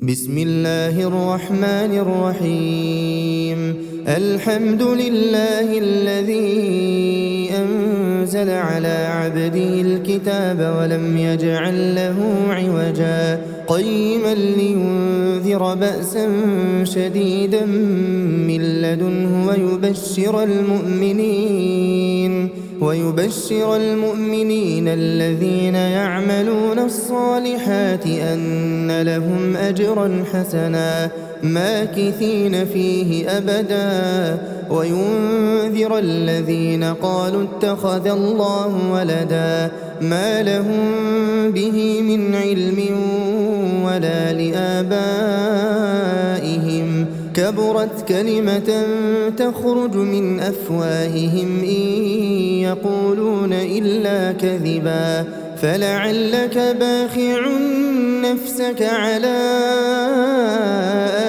بسم الله الرحمن الرحيم. الحمد لله الذي أنزل على عبده الكتاب ولم يجعل له عوجا قيما لينذر بأسا شديدا من لدنه ويبشر المؤمنين الذين يعملون الصالحات أن لهم أجرا حسنا ماكثين فيه أبدا وينذر الذين قالوا اتخذ الله ولدا ما لهم به من علم ولا لآبائهم كبرت كلمة تخرج من أفواههم إن يقولون إلا كذبا فلعلك باخع نفسك على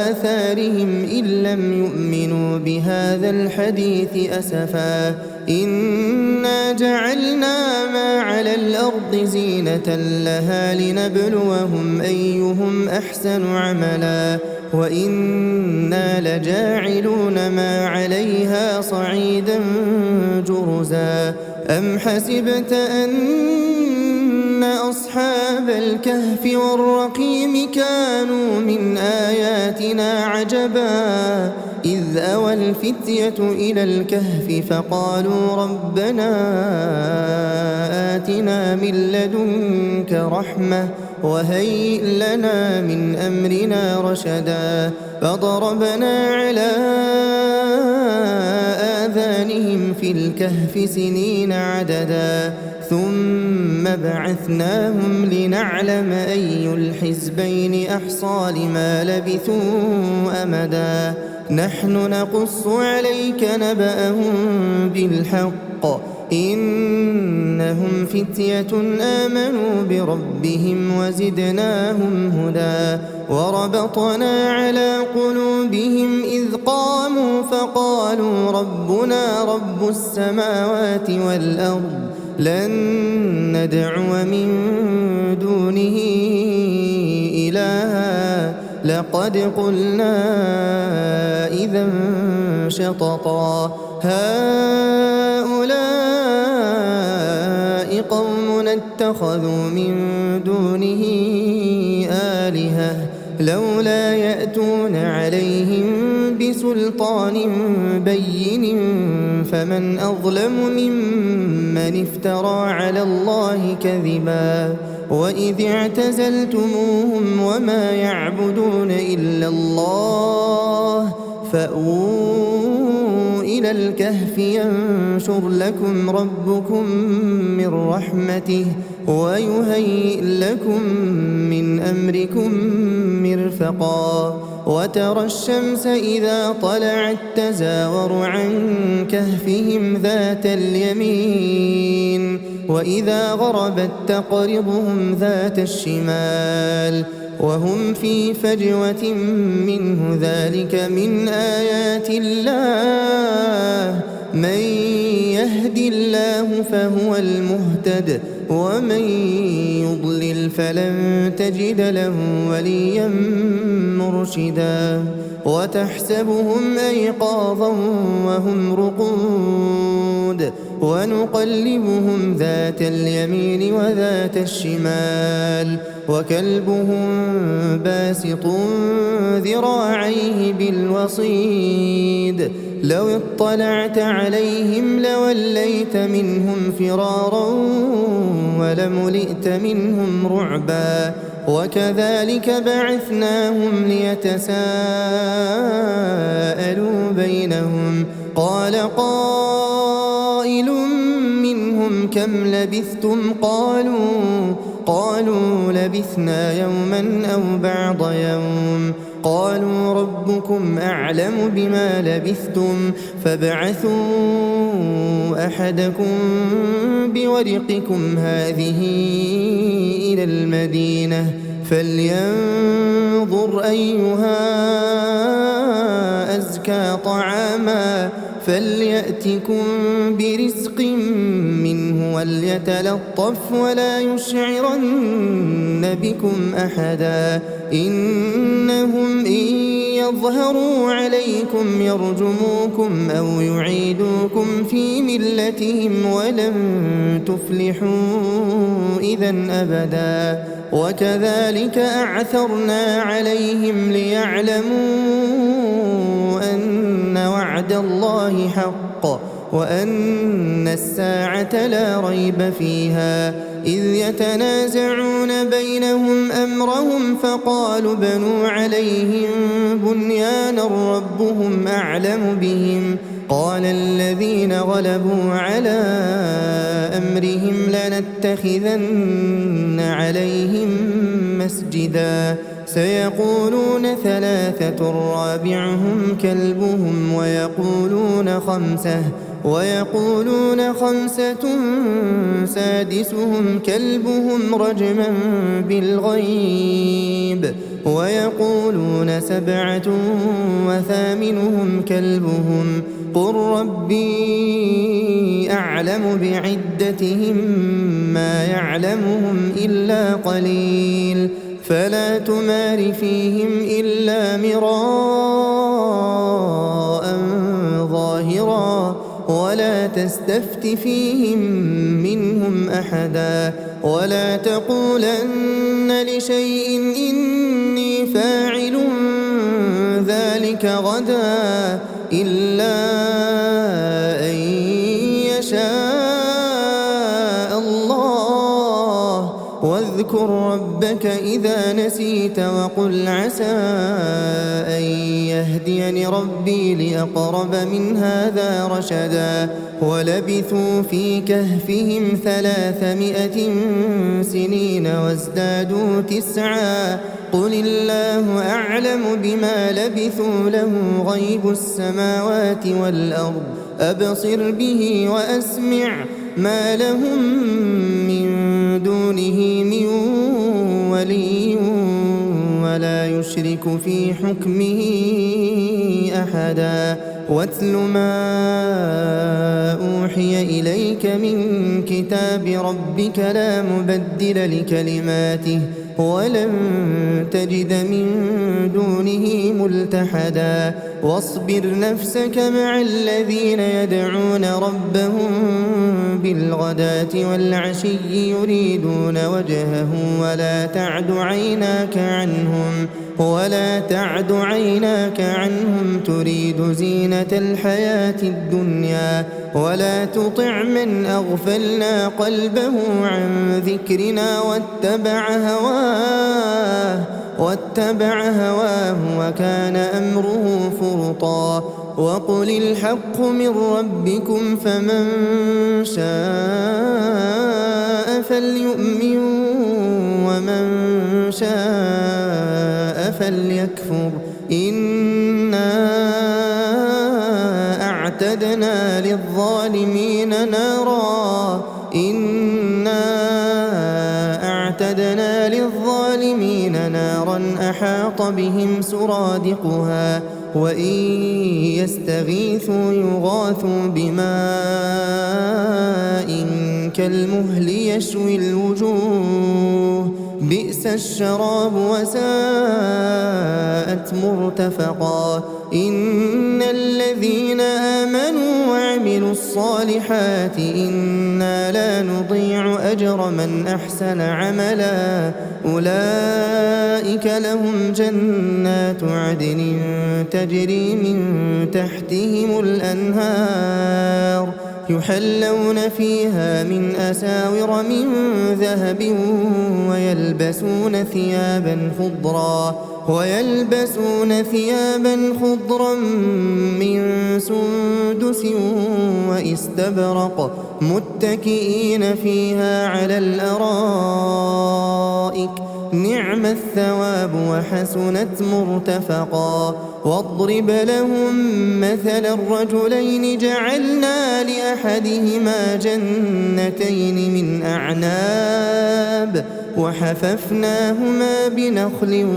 آثارهم إن لم يؤمنوا بهذا الحديث أسفا إنا جعلنا ما على الأرض زينة لها لنبلوهم أيهم أحسن عملا وإنا لجاعلون ما عليها صعيدا جرزا أم حسبت أن أصحاب الكهف والرقيم كانوا من آياتنا عجبا إذ أوى الفتية إلى الكهف فقالوا ربنا آتنا من لدنك رحمة وهيئ لنا من أمرنا رشدا فضربنا على آذانهم في الكهف سنين عددا ثم بعثناهم لنعلم أي الحزبين أحصى لما لبثوا أمدا نحن نقص عليك نبأهم بالحق إنهم فتية آمنوا بربهم وزدناهم هدى وربطنا على قلوبهم إذ قاموا فقالوا ربنا رب السماوات والأرض لن ندعو من دونه إلها لقد قلنا إذا شططا هؤلاء قوم اتخذوا من دونه آلهة لولا يأتون عليهم بسلطان بين فمن أظلم ممن افترى على الله كذبا وإذ اعتزلتموهم وما يعبدون إلا الله فأووا إلى الكهف ينشر لكم ربكم من رحمته ويهيئ لكم من أمركم مرفقا وترى الشمس إذا طلعت تزاور عن كهفهم ذات اليمين وإذا غربت تقرضهم ذات الشمال وهم في فجوة منه ذلك من آيات الله من يهد الله فهو المهتد ومن يضلل فلن تجد له وليا مرشدا وتحسبهم أيقاظا وهم رقود ونقلبهم ذات اليمين وذات الشمال وكلبهم باسط ذراعيه بالوصيد لو اطلعت عليهم لوليت منهم فرارا ولملئت منهم رعبا وكذلك بعثناهم ليتساءلوا بينهم قال قائل منهم كم لبثتم قالوا لبثنا يوما أو بعض يوم قالوا ربكم أعلم بما لبثتم فابعثوا أحدكم بورقكم هذه إلى المدينة فلينظر أيها أزكى طعاما فليأتكم برزق منه وليتلطف ولا يشعرن بكم أحدا إن يظهروا عليكم يرجموكم أو يعيدوكم في ملتهم ولن تفلحوا إذا أبدا وكذلك أعثرنا عليهم ليعلموا أن وعد الله حق وأن الساعة لا ريب فيها إذ يتنازعون بينهم أمرهم فقالوا بنوا عليهم بنيانا ربهم أعلم بهم قال الذين غلبوا على أمرهم لنتخذن عليهم مسجدا سيقولون ثلاثة رابعهم كلبهم ويقولون خمسة سادسهم كلبهم رجما بالغيب ويقولون سبعة وثامنهم كلبهم قل ربي أعلم بعدتهم ما يعلمهم إلا قليل فلا تمار فيهم إلا مراء ظاهرا ولا تستفت فيهم منهم أحدا ولا تقولن لشيء إني فاعل ذلك غدا إلا أن يشاء الله واذكر ربك إذا نسيت وقل عسى أن يهديني ربي لأقرب من هذا رشدا ولبثوا في كهفهم 300 سنين وازدادوا 9 قل الله أعلم بما لبثوا له غيب السماوات والأرض أبصر به وأسمع ما لهم من دونه من ولي ولا يشرك في حكمه أحدا واتل ما أوحي إليك من كتاب ربك لا مبدل لكلماته ولن تجد من دونه ملتحدا واصبر نفسك مع الذين يدعون ربهم بالغداة والعشي يريدون وجهه ولا تعد عيناك عنهم تريد زينة الحياة الدنيا ولا تطع من أغفلنا قلبه عن ذكرنا واتبع هواه وكان أمره فرطا وقل الحق من ربكم فمن شاء فليؤمن ومن شاء فليكفر إنا أعتدنا للظالمين نارا أحاط بهم سرادقها وإن يستغيثوا يغاثوا بماء كالمهل يشوي الوجوه بئس الشراب وساءت مرتفقا إن الذين آمنوا وعملوا الصالحات إنا لا نضيع أجر من أحسن عملا أولئك لهم جنات عدن تجري من تحتهم الأنهار يحلون فيها من أساور من ذهب ويلبسون ثيابا خضرا من سندس واستبرق متكئين فيها على الأرائك نعم الثواب وحسنت مرتفقا واضرب لهم مثل الرجلين جعلنا لأحدهما جنتين من أعناب وحففناهما بنخل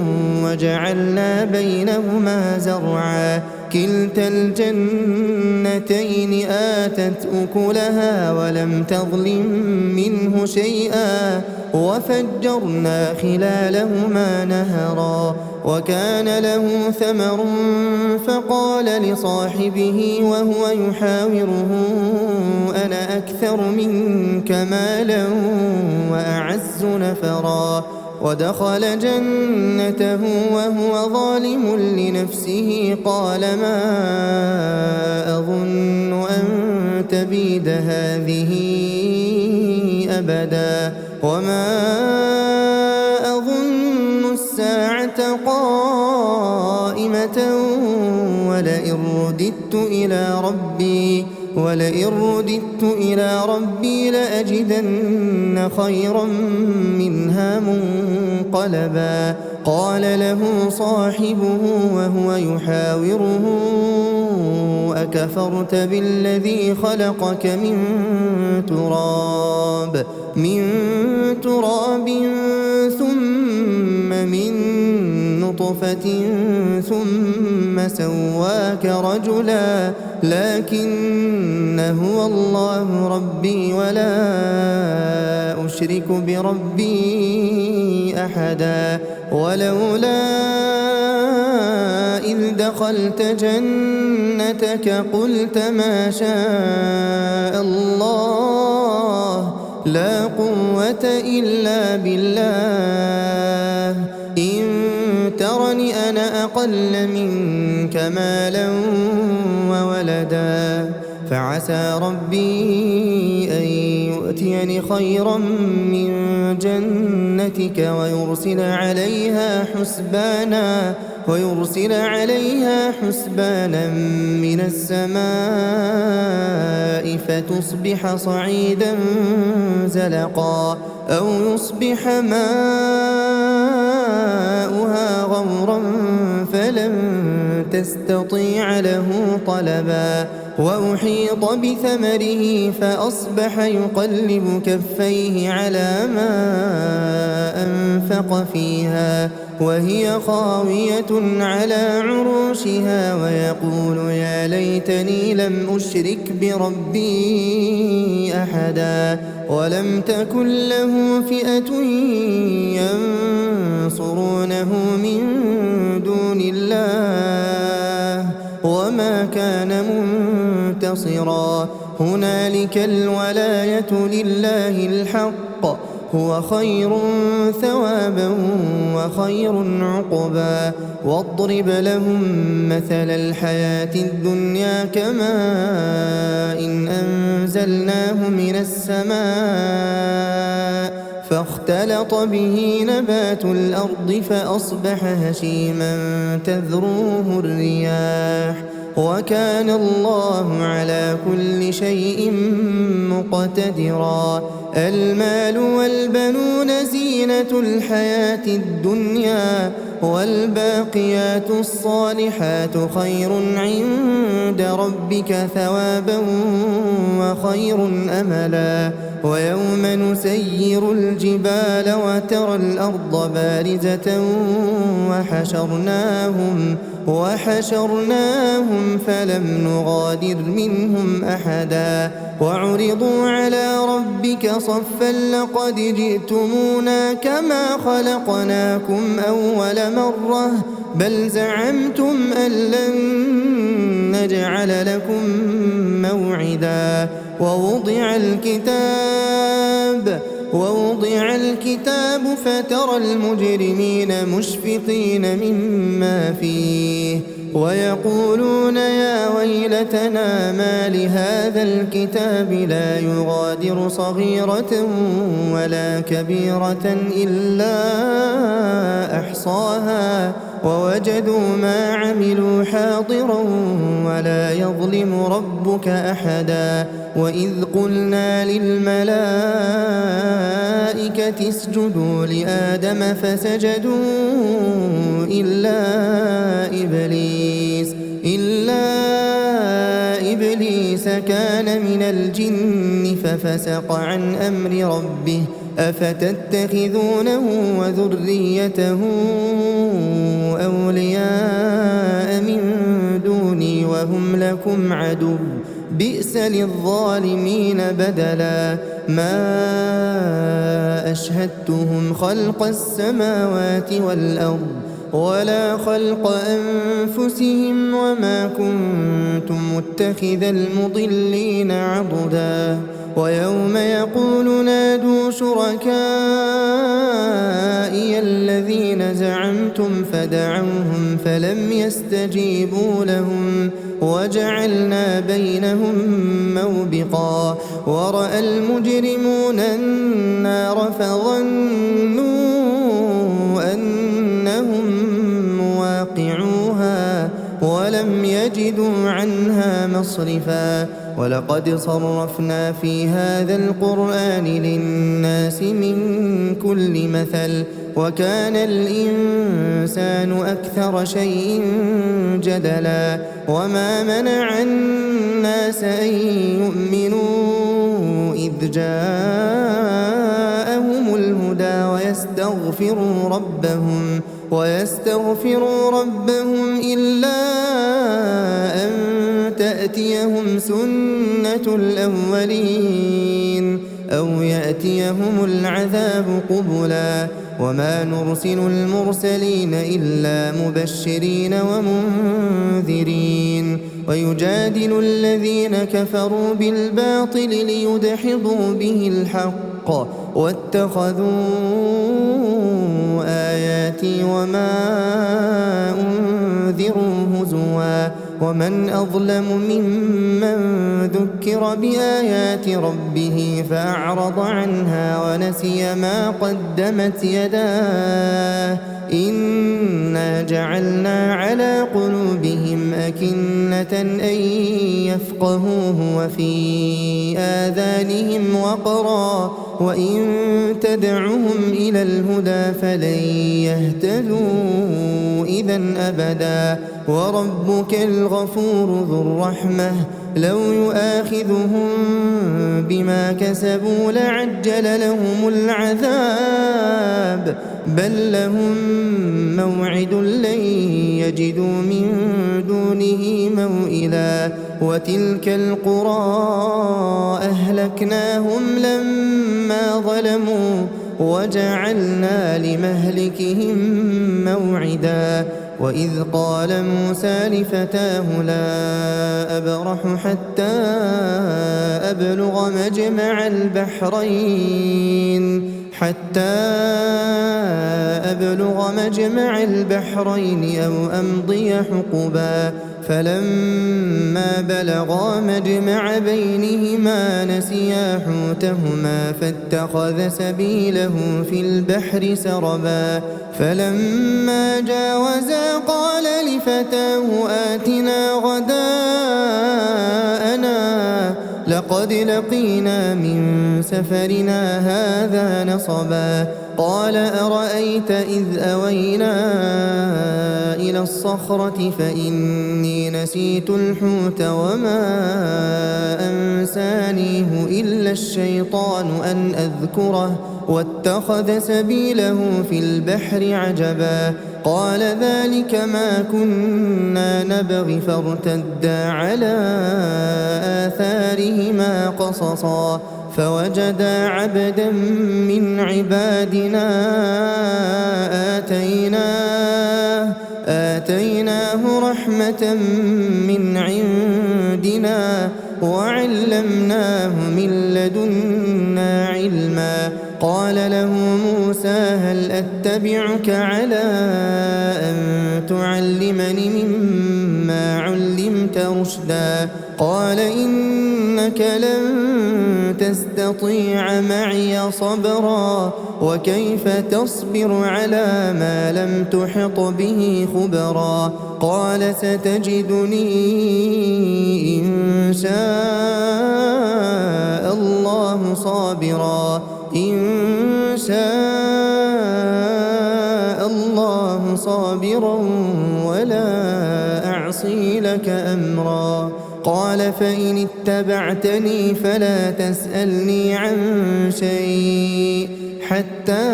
وجعلنا بينهما زرعا كلتا الجنتين آتت أكلها ولم تظلم منه شيئا وفجرنا خلالهما نهرا وكان له ثمر فقال لصاحبه وهو يحاوره أنا أكثر منك مالا وأعز نفرا ودخل جنته وهو ظالم لنفسه قال ما أظن أن تبيد هذه أبدا وما أظن الساعة قائمة ولئن رددت إلى ربي لأجدن خيرا منها منقلبا قال له صاحبه وهو يحاوره أكفرت بالذي خلقك من تراب ثم من نطفة ثم سواك رجلا لكن هو الله ربي ولا أشرك بربي أحدا ولولا إذ دخلت جنتك قلت ما شاء الله لا قوة إلا بالله إن ترني أنا أقل منك مالا وولدا فعسى ربي أن يؤتيني خيرا من جنتك ويرسل عليها حسبانا من السماء فتصبح صعيدا زلقا أو يصبح ماؤها غورا فلن تستطيع له طلبا وأحيط بثمره فأصبح يقلب كفيه على ما أنفق فيها وهي خاوية على عروشها ويقول يا ليتني لم أشرك بربي أحدا ولم تكن له فئة ينصرونه من دون الله وما كان منتصرا هنالك الولاية لله الحق هو خير ثوابا وخير عقبا واضرب لهم مثل الحياة الدنيا كماء إن أنزلناه من السماء فاختلط به نبات الأرض فأصبح هشيما تذروه الرياح وكان الله على كل شيء مقتدرا المال والبنون زينة الحياة الدنيا والباقيات الصالحات خير عند ربك ثوابا وخير أملا ويوم نسير الجبال وترى الأرض بارزة وحشرناهم فلم نغادر منهم أحدا وعرضوا على ربك صفا لقد جئتمونا كما خلقناكم أول مرة بل زعمتم أن لن نجعل لكم موعدا ووضع الكتاب فترى المجرمين مشفقين مما فيه ويقولون يا ويلتنا ما لهذا الكتاب لا يغادر صغيرة ولا كبيرة إلا أحصاها ووجدوا ما عملوا حاضرا ولا يظلم ربك أحدا وإذ قلنا للملائكة اسجدوا لآدم فسجدوا إلا إبليس كان من الجن ففسق عن أمر ربه أفتتخذونه وذريته أولياء من دوني لكم عدو بئس للظالمين بدلا ما أشهدتهم خلق السماوات والأرض ولا خلق أنفسهم وما كنت متخذ المضلين عضدا ويوم يقول نادوا شركائي الذين زعمتم فدعوهم فلم يستجيبوا لهم وجعلنا بينهم موبقا ورأى المجرمون النار فظنوا أنهم مواقعوها ولم يجدوا عنها مصرفا ولقد صرفنا في هذا القرآن للناس من كل مثل وكان الإنسان أكثر شيء جدلا وما منع الناس أن يؤمنوا إذ جاءهم الهدى ويستغفروا ربهم إلا أن تأتيهم سنة الأولين أو يأتيهم العذاب قبلا وما نرسل المرسلين إلا مبشرين ومنذرين ويجادل الذين كفروا بالباطل ليدحضوا به الحق واتخذوا آياتي وما أنذروا هزوا ومن أظلم ممن ذكر بآيات ربه فأعرض عنها ونسي ما قدمت يداه إنا جعلنا على قلوبهم أكنة أن يفقهوه وفي آذانهم وقرا وإن تدعهم إلى الهدى فلن يهتدوا إذا أبدا وربك الغفور ذو الرحمة لو يؤاخذهم بما كسبوا لعجل لهم العذاب بل لهم موعد لن يجدوا من دونه موئلا وتلك القرى أهلكناهم لما ظلموا وجعلنا لمهلكهم موعدا وإذ قال موسى لفتاه لا أبرح حتى أبلغ مجمع البحرين أو أمضي حقبا فلما بلغا مجمع بينهما نسيا حوتهما فاتخذ سبيله في البحر سربا فلما جاوزا قال لفتاه آتنا غداءنا لقد لقينا من سفرنا هذا نصبا قال أرأيت إذ أوينا إلى الصخرة فإني نسيت الحوت وما أنسانيه إلا الشيطان أن أذكره واتخذ سبيله في البحر عجبا قال ذلك ما كنا نبغي فارتدا على آثارهما قصصا فوجدا عبدا من عبادنا آتيناه رحمة من عندنا وعلمناه من لدنا علما قال له موسى هل أتبعك على أن تعلمني مما علمت رشدا قال إنك لن تستطيع معي صبرا وكيف تصبر على ما لم تحط به خبرا قال ستجدني إن شاء الله صابرا ولا أعصي لك أمرا قال فإن اتبعتني فلا تسألني عن شيء حتى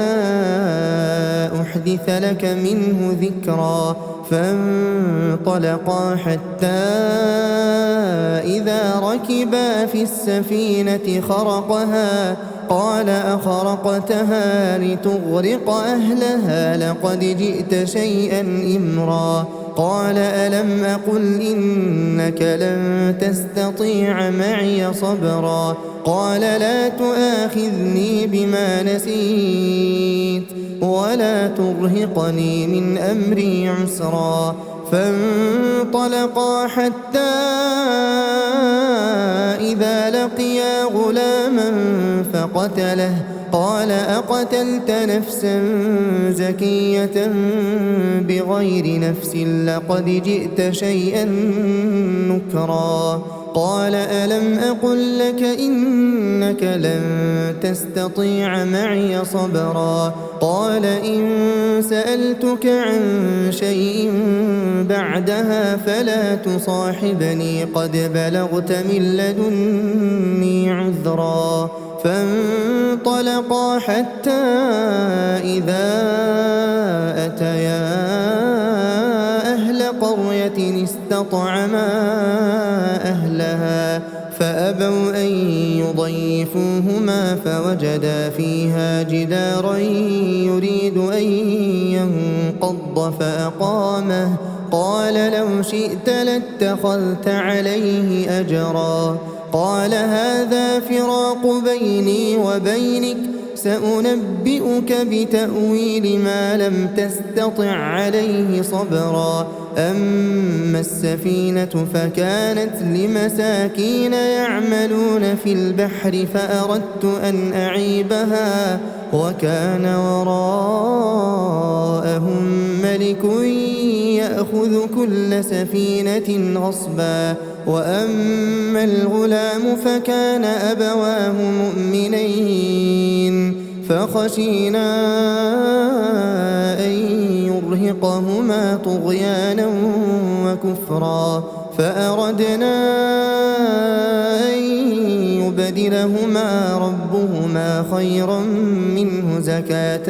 أحدث لك منه ذكرا. فانطلقا حتى إذا ركبا في السفينة خرقها قال أخرقتها لتغرق أهلها لقد جئت شيئا إمرا. قال ألم أقل إنك لن تستطيع معي صبرا. قال لا تؤاخذني بما نسيت ولا ترهقني من أمري عسرا. فانطلقا حتى إذا لقيا غلاما فقتله قال أقتلت نفسا زكية بغير نفس لقد جئت شيئا نكرا. قال ألم أقل لك إنك لن تستطيع معي صبرا. قال إن سألتك عن شيء بعدها فلا تصاحبني قد بلغت من لدني عذرا. فانطلقا حتى إذا أتيا أهل قرية استطعما أهلها فأبوا أن يضيفوهما فوجدا فيها جدارا يريد أن ينقض فأقامه. قال لو شئت لاتخذت عليه أجرا. قال هذا فراق بيني وبينك سأنبئك بتأويل ما لم تستطع عليه صبرا. أما السفينة فكانت لمساكين يعملون في البحر فأردت أن أعيبها وكان وراءهم ملك يأخذ كل سفينة غصبا. وأما الغلام فكان أبواه مؤمنين فخشينا أن يرهقهما طغيانا وكفرا فأردنا أن يبدلهما ربهما خيرا منه زكاة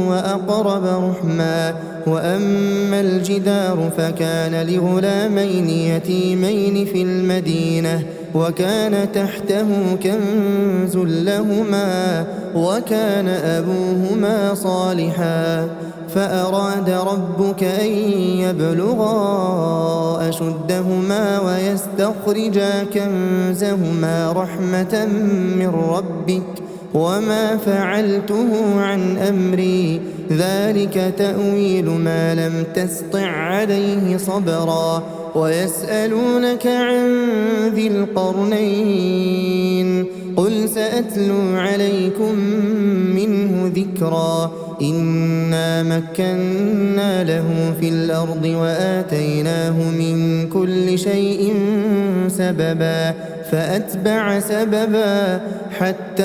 وأقرب رحما. وأما الجدار فكان لغلامين يتيمين في المدينة وكان تحته كنز لهما وكان أبوهما صالحا فأراد ربك أن يبلغا أشدهما ويستخرجا كنزهما رحمة من ربك وما فعلته عن أمري ذلك تأويل ما لم تسطع عليه صبرا. ويسألونك عن ذي القرنين قل سأتلو عليكم منه ذكرا. إنا مكنا له في الأرض وآتيناه من كل شيء سببا فأتبع سببا حتى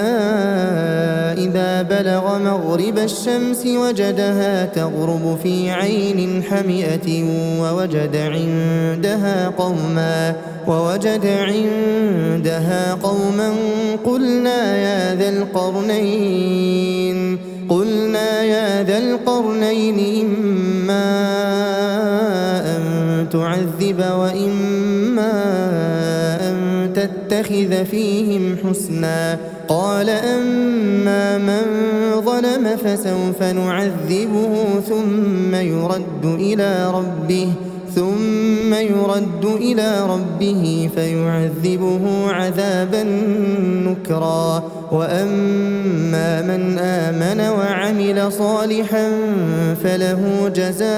إذا بلغ مغرب الشمس وجدها تغرب في عين حمئة ووجد عندها قوما قلنا يا ذا القرنين إما أن تعذب وإما أن تتخذ فيهم حسنا. قال أما من ظلم فسوف نعذبه ثم يرد إلى ربه فيعذبه عذابا نكرا. وأما من آمن وعمل صالحا فله جزاء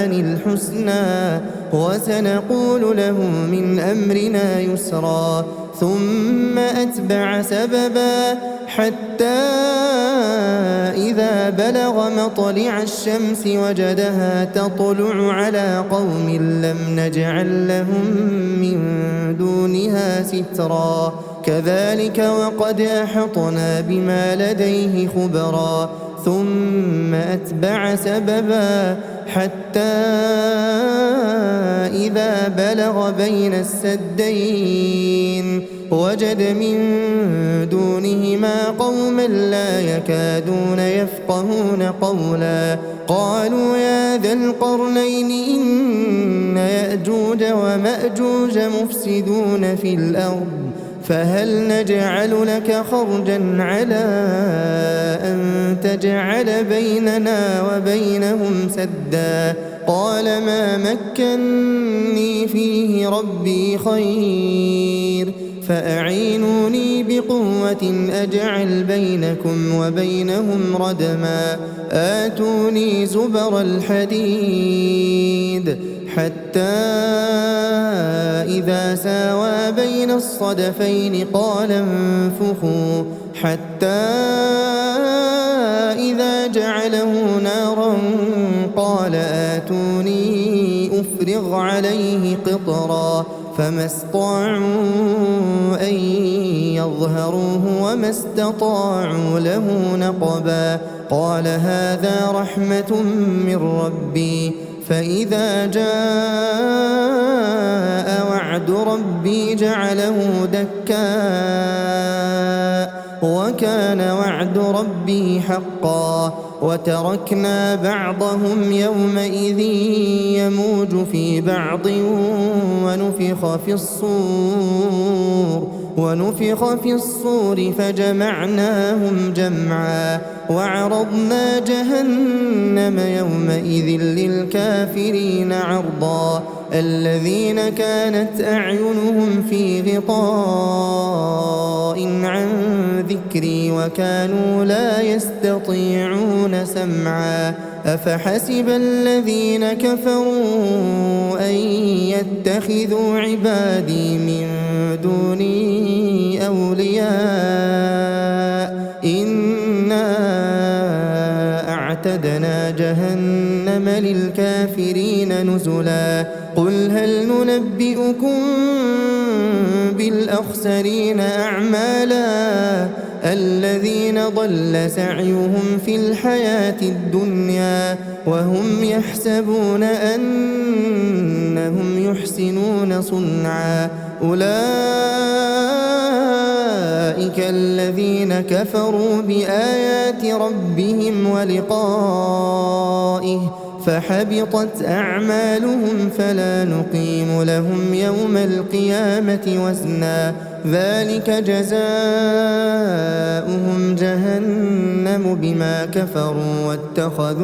الحسنى وسنقول له من أمرنا يسرا. ثم أتبع سببا حتى إذا بلغ مطلع الشمس وجدها تطلع على قوم لم نجعل لهم من دونها سترا. كذلك وقد أحطنا بما لديه خبرا. ثم أتبع سببا حتى إذا بلغ بين السدين وجد من دونهما قوما لا يكادون يفقهون قولا قالوا يا ذا القرنين إن يأجوج ومأجوج مفسدون في الأرض فهل نجعل لك خرجا على أن تجعل بيننا وبينهم سدا قال ما مكني فيه ربي خير فأعينوني بقوة أجعل بينكم وبينهم ردما آتوني زبر الحديد حتى إذا ساوى بين الصدفين قال انفخوا حتى إذا جعله نارا قال آتوني أفرغ عليه قطرا فما استطاعوا أن يظهروه وما استطاعوا له نقبا قال هذا رحمة من ربي فإذا جاء وعد ربي جعله دكاء وكان وعد ربي حقا وتركنا بعضهم يومئذ يموج في بعض ونفخ في الصور فجمعناهم جمعا وعرضنا جهنم يومئذ للكافرين عرضا الذين كانت أعينهم في غطاء عن ذكري وكانوا لا يستطيعون سمعا أفحسب الذين كفروا أن يتخذوا عبادي من دوني أولياء إنا أعتدنا جهنم للكافرين نزلا قل هل ننبئكم بالأخسرين أعمالا الذين ضل سعيهم في الحياة الدنيا وهم يحسبون أنهم يحسنون صنعا أولئك الذين كفروا بآيات ربهم ولقائه فحبطت أعمالهم فلا نقيم لهم يوم القيامة وزنا ذلك جزاؤهم جهنم بما كفروا واتخذوا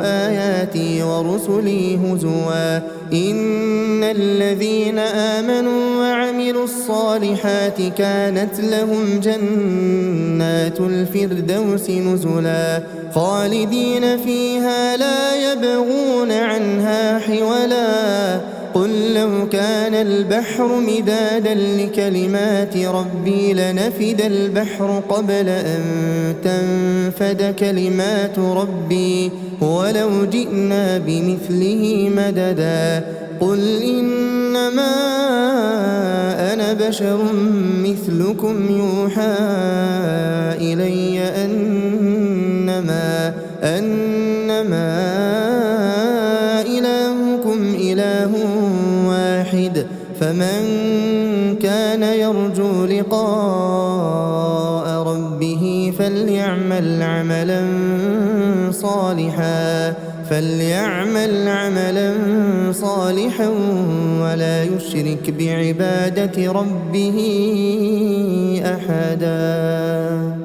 آياتي ورسلي هزوا إن الذين آمنوا وعملوا الصالحات كانت لهم جنات الفردوس نزلا خالدين فيها لا يبغون عنها حولا قل لو كان البحر مدادا لكلمات ربي لنفد البحر قبل أن تنفد كلمات ربي ولو جئنا بمثله مددا قل إنما أنا بشر مثلكم يوحى إلي أنما إلهكم إله واحد فمن كان يرجو لقاء ربه فليعمل عملا صالحا ولا يشرك بعبادة ربه أحدا.